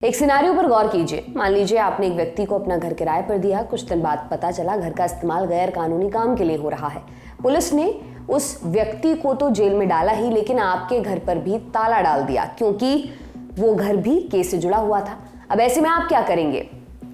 एक सिनारियो पर गौर कीजिए। मान लीजिए आपने एक व्यक्ति को अपना घर किराए पर दिया। कुछ दिन बाद पता चला घर का इस्तेमाल गैर कानूनी काम के लिए हो रहा है। पुलिस ने उस व्यक्ति को तो जेल में डाला ही, लेकिन आपके घर पर भी ताला डाल दिया, क्योंकि वो घर भी केस से जुड़ा हुआ था। अब ऐसे में आप क्या करेंगे?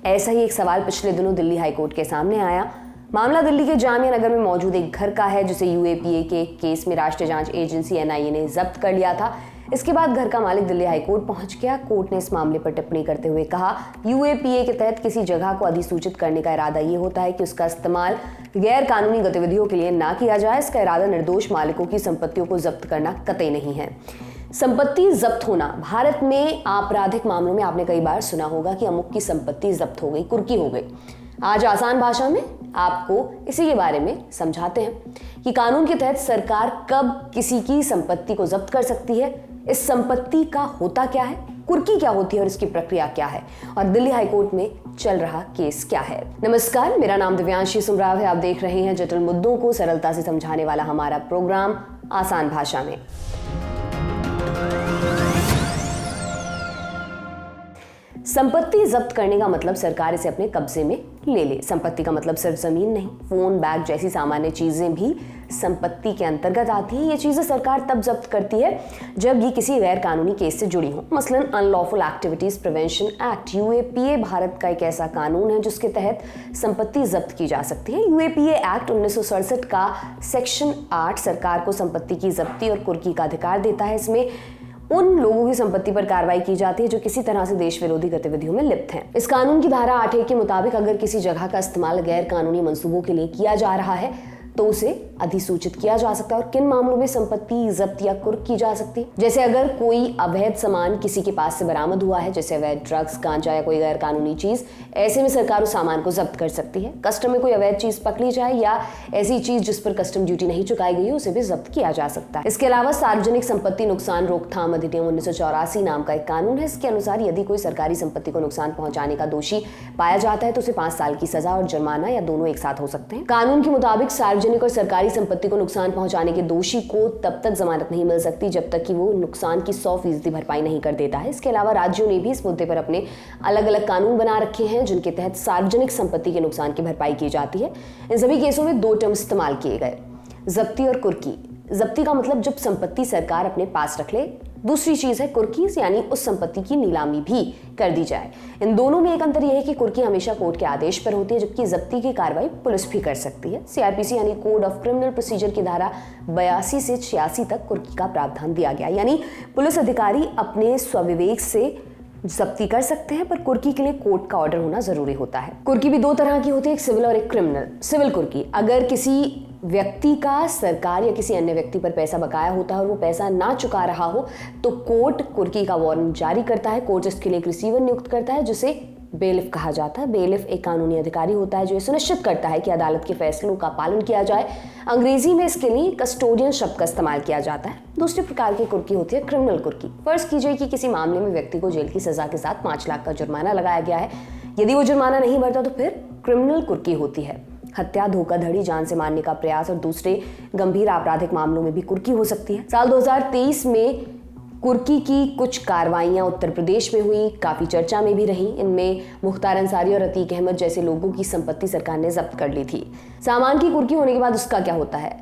ऐसा ही एक सवाल पिछले दिनों दिल्ली हाईकोर्ट के सामने आया। मामला दिल्ली के जामिया नगर में मौजूद एक घर का है, जिसे यूएपीए के केस में राष्ट्रीय जांच एजेंसी एनआईए ने जब्त कर लिया था। इसके बाद घर का मालिक दिल्ली हाईकोर्ट पहुंच गया। कोर्ट ने इस मामले पर टिप्पणी करते हुए कहा, यूएपीए के तहत किसी जगह को अधिसूचित करने का इरादा ये होता है कि उसका इस्तेमाल गैर कानूनी गतिविधियों के लिए ना किया जाए। इसका इरादा निर्दोष मालिकों की संपत्तियों को जब्त करना कतई नहीं है। संपत्ति जब्त होना भारत में आपराधिक मामलों में आपने कई बार सुना होगा कि अमुक की संपत्ति जब्त हो गई, कुर्की हो गई। आज आसान भाषा में आपको इसी के बारे में समझाते हैं कि कानून के तहत सरकार कब किसी की संपत्ति को जब्त कर सकती है, इस संपत्ति का होता क्या है, कुर्की क्या होती है और इसकी प्रक्रिया क्या है, और दिल्ली हाईकोर्ट में चल रहा केस क्या है। नमस्कार, मेरा नाम दिव्यांशी सुमराव है। आप देख रहे हैं जटिल मुद्दों को सरलता से समझाने वाला हमारा प्रोग्राम आसान भाषा में। संपत्ति जब्त करने का मतलब सरकार इसे अपने कब्जे में ले ले। संपत्ति का मतलब सिर्फ जमीन नहीं, फोन, बैग जैसी सामान्य चीजें भी संपत्ति के अंतर्गत आती हैं। ये चीजें सरकार तब जब्त करती है जब ये किसी गैर कानूनी केस से जुड़ी हो। मसलन unlawful activities prevention act, UAPA Bharat का एक ऐसा कानून है जिसके तहत संपत्ति जब्त की जा सकती है। यूएपीए एक्ट 1967 का सेक्शन 8 सरकार को संपत्ति की जब्ती और कुर्की का अधिकार देता है। इसमें उन लोगों की संपत्ति पर कार्रवाई की जाती है जो किसी तरह से देश विरोधी गतिविधियों में लिप्त हैं। इस कानून की धारा 8A के मुताबिक अगर किसी जगह का इस्तेमाल गैर कानूनी मंसूबों के लिए किया जा रहा है तो उसे अधिसूचित किया जा सकता है। और किन मामलों में संपत्ति जब्त या कुर्क की जा सकती है? जैसे अगर कोई अवैध सामान किसी के पास से बरामद हुआ है, जैसे अवैध ड्रग्स, गांजा या कोई गैर कानूनी चीज, ऐसे में सरकार उस सामान को जब्त कर सकती है। कस्टम में कोई अवैध चीज पकड़ी जाए या ऐसी चीज जिस पर कस्टम ड्यूटी नहीं चुकाई गई है, उसे भी जब्त किया जा सकता है। इसके अलावा सार्वजनिक संपत्ति नुकसान रोकथाम अधिनियम 1984 नाम का एक कानून है। इसके अनुसार यदि कोई सरकारी संपत्ति को नुकसान पहुंचाने का दोषी पाया जाता है तो उसे 5 साल की सजा और जुर्माना या दोनों एक साथ हो सकते हैं। कानून के मुताबिक सार्वजनिक और सरकारी संपत्ति को नुकसान पहुंचाने के दोषी को तब तक जमानत नहीं मिल सकती जब तक कि वो नुकसान की 100% भरपाई नहीं कर देता है। इसके अलावा राज्यों ने भी इस मुद्दे पर अपने अलग अलग कानून बना रखे हैं जिनके तहत सार्वजनिक संपत्ति के नुकसान की भरपाई की जाती है। इन सभी केसों में 2 टर्म इस्तेमाल किए गए, जब्ती और कुर्की। जब्ती का मतलब जब संपत्ति सरकार अपने पास रख ले। दूसरी चीज है कुर्की, यानी उस संपत्ति की नीलामी भी कर दी जाए। इन दोनों में एक अंतर यह है कि कुर्की हमेशा कोर्ट के आदेश पर होती है, जबकि जब्ती की कार्रवाई पुलिस भी कर सकती है। सीआरपीसी यानी कोड ऑफ क्रिमिनल प्रोसीजर की धारा 82 से 86 तक कुर्की का प्रावधान दिया गया। यानी पुलिस अधिकारी अपने स्वविवेक से जब्ती कर सकते हैं, पर कुर्की के लिए कोर्ट का ऑर्डर होना जरूरी होता है। कुर्की भी 2 तरह की होती है, एक सिविल और एक क्रिमिनल। सिविल कुर्की, अगर किसी व्यक्ति का सरकार या किसी अन्य व्यक्ति पर पैसा बकाया होता है और वो पैसा ना चुका रहा हो तो कोर्ट कुर्की का वारंट जारी करता है। कोर्ट इसके लिए एक रिसीवर नियुक्त करता है जिसे बेलिफ कहा जाता है। बेलिफ एक कानूनी अधिकारी होता है जो ये सुनिश्चित करता है कि अदालत के फैसलों का पालन किया जाए। अंग्रेजी में इसके लिए कस्टोडियन शब्द का इस्तेमाल किया जाता है। दूसरे प्रकार की कुर्की होती है क्रिमिनल कुर्की। फर्ज कीजिए कि किसी मामले में व्यक्ति को जेल की सजा के साथ 5 लाख का जुर्माना लगाया गया है। यदि वो जुर्माना नहीं भरता तो फिर क्रिमिनल कुर्की होती है। हत्या, धोखाधड़ी, जान से मारने का प्रयास और दूसरे गंभीर आपराधिक मामलों में भी कुर्की हो सकती है। साल 2023 में कुर्की की कुछ कार्रवाइयां उत्तर प्रदेश में हुई, काफी चर्चा में भी रही। इनमें मुख्तार अंसारी और अतीक अहमद जैसे लोगों की संपत्ति सरकार ने जब्त कर ली थी। सामान की कुर्की होने के बाद उसका क्या होता है?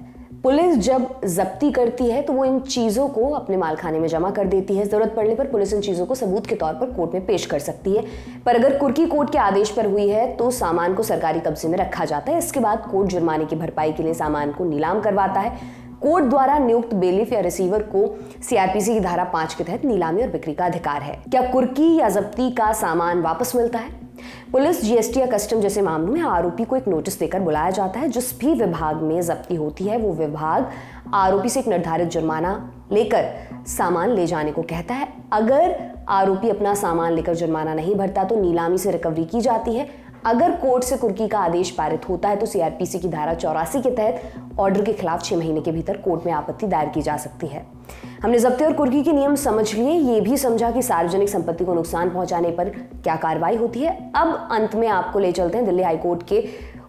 पुलिस जब जब्ती करती है तो वो इन चीजों को अपने मालखाने में जमा कर देती है। जरूरत पड़ने पर पुलिस इन चीजों को सबूत के तौर पर कोर्ट में पेश कर सकती है। पर अगर कुर्की कोर्ट के आदेश पर हुई है तो सामान को सरकारी कब्जे में रखा जाता है। इसके बाद कोर्ट जुर्माने की भरपाई के लिए सामान को नीलाम करवाता है। कोर्ट द्वारा नियुक्त बेलिफ या रिसीवर को सीआरपीसी की धारा 5 के तहत नीलामी और बिक्री का अधिकार है। क्या कुर्की या जब्ती का सामान वापस मिलता है? पुलिस, जीएसटी या कस्टम जैसे मामलों में आरोपी को एक नोटिस देकर बुलाया जाता है। जिस भी विभाग में जब्ती होती है वो विभाग आरोपी से एक निर्धारित जुर्माना लेकर सामान ले जाने को कहता है। अगर आरोपी अपना सामान लेकर जुर्माना नहीं भरता तो नीलामी से रिकवरी की जाती है। अगर कोर्ट से कुर्की का आदेश पारित होता है तो सीआरपीसी की धारा 84 के तहत ऑर्डर के खिलाफ 6 महीने के भीतर कोर्ट में आपत्ति दायर की जा सकती है। हमने जब्ती और कुर्की के नियम समझ लिए, ये भी समझा कि सार्वजनिक संपत्ति को नुकसान पहुंचाने पर क्या कार्रवाई होती है। अब अंत में आपको ले चलते हैं दिल्ली हाईकोर्ट के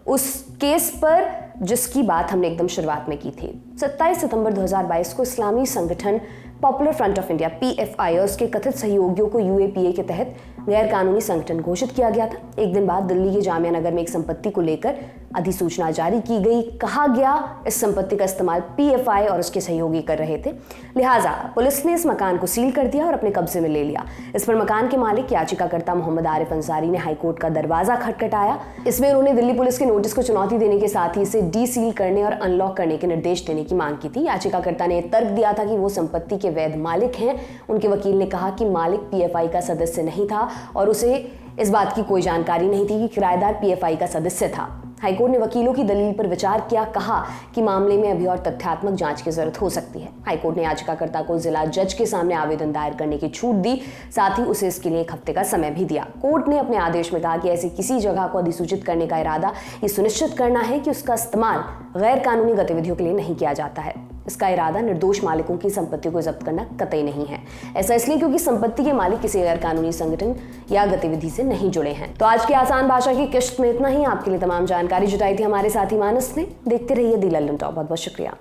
उस केस पर जिसकी बात हमने एकदम शुरुआत में की थी। 27 सितंबर 2022 को इस्लामी संगठन popular front of India PFI और उसके कथित सहयोगियों को UAPA के तहत गैर कानूनी संगठन घोषित किया गया था। एक दिन बाद दिल्ली के जामिया नगर में एक संपत्ति को लेकर अधिसूचना जारी की गई। कहा गया इस संपत्ति का इस्तेमाल PFI और उसके सहयोगी कर रहे थे, लिहाजा पुलिस ने इस मकान को सील कर दिया और अपने कब्जे में ले लिया। इस पर मकान के मालिक याचिकाकर्ता मोहम्मद आरिफ अंसारी ने हाईकोर्ट का दरवाजा खटखटाया। इसमें उन्होंने दिल्ली पुलिस के नोटिस को चुनौती देने के साथ ही इसे डीसील करने और अनलॉक करने के निर्देश देने की मांग की थी। याचिकाकर्ता ने तर्क दिया था कि वो संपत्ति के वैध मालिक हैं। उनके वकील ने कहा कि मालिक PFI का सदस्य नहीं था और उसे इस बात की कोई जानकारी नहीं थी कि किराएदार PFI का सदस्य था। हाईकोर्ट ने वकीलों की दलील पर विचार किया, कहा कि मामले में अभी और तथ्यात्मक जांच की जरूरत हो सकती है। हाईकोर्ट ने याचिकाकर्ता को जिला जज के सामने आवेदन दायर करने की छूट दी, साथ ही उसे इसके लिए 1 हफ्ते का समय भी दिया। कोर्ट ने अपने आदेश में कहा कि ऐसी किसी जगह को अधिसूचित करने का इरादा ये सुनिश्चित करना है कि उसका इस्तेमाल गैर कानूनी गतिविधियों के लिए नहीं किया जाता है। इसका इरादा निर्दोष मालिकों की संपत्ति को जब्त करना कतई नहीं है। ऐसा इसलिए क्योंकि संपत्ति के मालिक किसी गैर कानूनी संगठन या गतिविधि से नहीं जुड़े हैं। तो आज की आसान भाषा की किश्त में इतना ही। आपके लिए तमाम जानकारी जुटाई थी हमारे साथी मानस ने। देखते रहिए दी लल्लन टॉप। बहुत बहुत शुक्रिया।